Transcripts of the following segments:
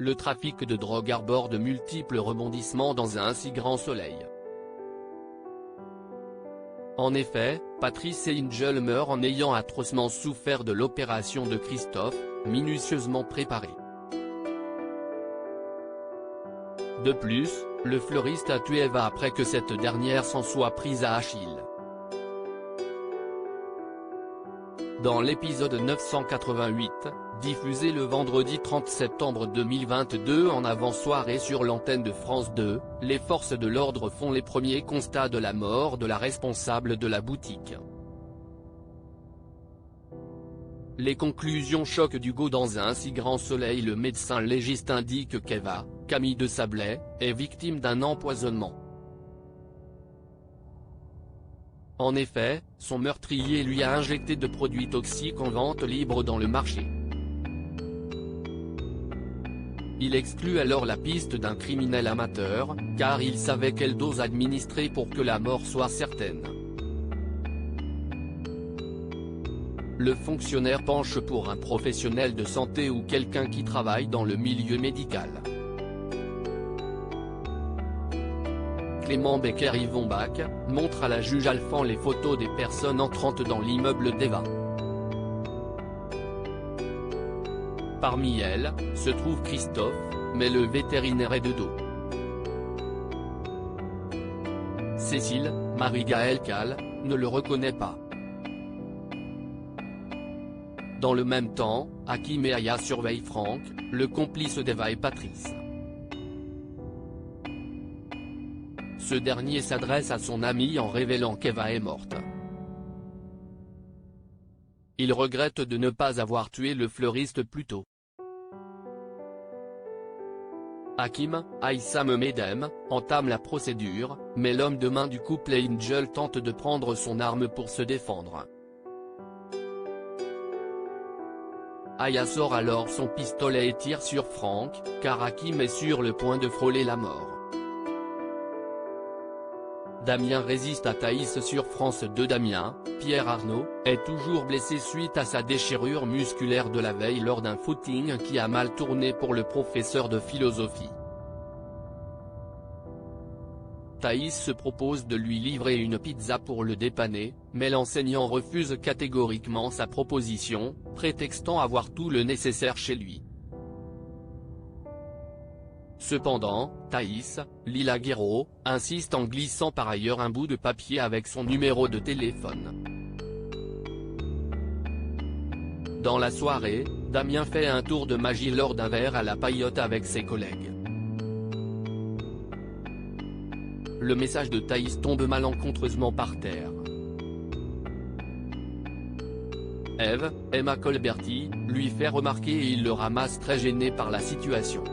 le trafic de drogue arbore de multiples rebondissements dans un si grand soleil. En effet, Patrice Angel meurt en ayant atrocement souffert de l'opération de Christophe, minutieusement préparée. De plus, le fleuriste a tué Eva après que cette dernière s'en soit prise à Achille. Dans l'épisode 988, diffusé le vendredi 30 septembre 2022 en avant-soirée sur l'antenne de France 2, les forces de l'ordre font les premiers constats de la mort de la responsable de la boutique. Les conclusions choquent d'Hugo dans un si grand soleil. Le médecin légiste indique qu'Eva, Camille de Sablé, est victime d'un empoisonnement. En effet, son meurtrier lui a injecté de produits toxiques en vente libre dans le marché. Il exclut alors la piste d'un criminel amateur, car il savait quelle dose administrer pour que la mort soit certaine. Le fonctionnaire penche pour un professionnel de santé ou quelqu'un qui travaille dans le milieu médical. Clément Becker-Yvon Bach montre à la juge Alphand les photos des personnes entrantes dans l'immeuble d'Eva. Parmi elles, se trouve Christophe, mais le vétérinaire est de dos. Cécile, Marie-Gaëlle Cal, ne le reconnaît pas. Dans le même temps, Hakim et Aya surveillent Franck, le complice d'Eva et Patrice. Ce dernier s'adresse à son ami en révélant qu'Eva est morte. Il regrette de ne pas avoir tué le fleuriste plus tôt. Hakim, Aïssam Medem, entame la procédure, mais l'homme de main du couple Angel tente de prendre son arme pour se défendre. Aya sort alors son pistolet et tire sur Franck, car Hakim est sur le point de frôler la mort. Damien résiste à Thaïs sur France 2. Damien, Pierre Arnaud, est toujours blessé suite à sa déchirure musculaire de la veille lors d'un footing qui a mal tourné pour le professeur de philosophie. Thaïs se propose de lui livrer une pizza pour le dépanner, mais l'enseignant refuse catégoriquement sa proposition, prétextant avoir tout le nécessaire chez lui. Cependant, Thaïs, Lila Guéraud, insiste en glissant par ailleurs un bout de papier avec son numéro de téléphone. Dans la soirée, Damien fait un tour de magie lors d'un verre à la paillote avec ses collègues. Le message de Thaïs tombe malencontreusement par terre. Eve, Emma Colberti, lui fait remarquer et il le ramasse très gêné par la situation.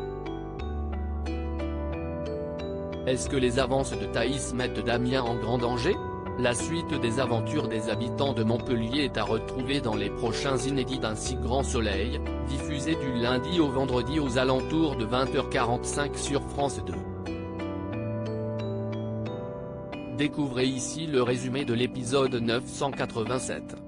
Est-ce que les avances de Thaïs mettent Damien en grand danger? La suite des aventures des habitants de Montpellier est à retrouver dans les prochains inédits d'un si grand soleil, diffusé du lundi au vendredi aux alentours de 20h45 sur France 2. Découvrez ici le résumé de l'épisode 987.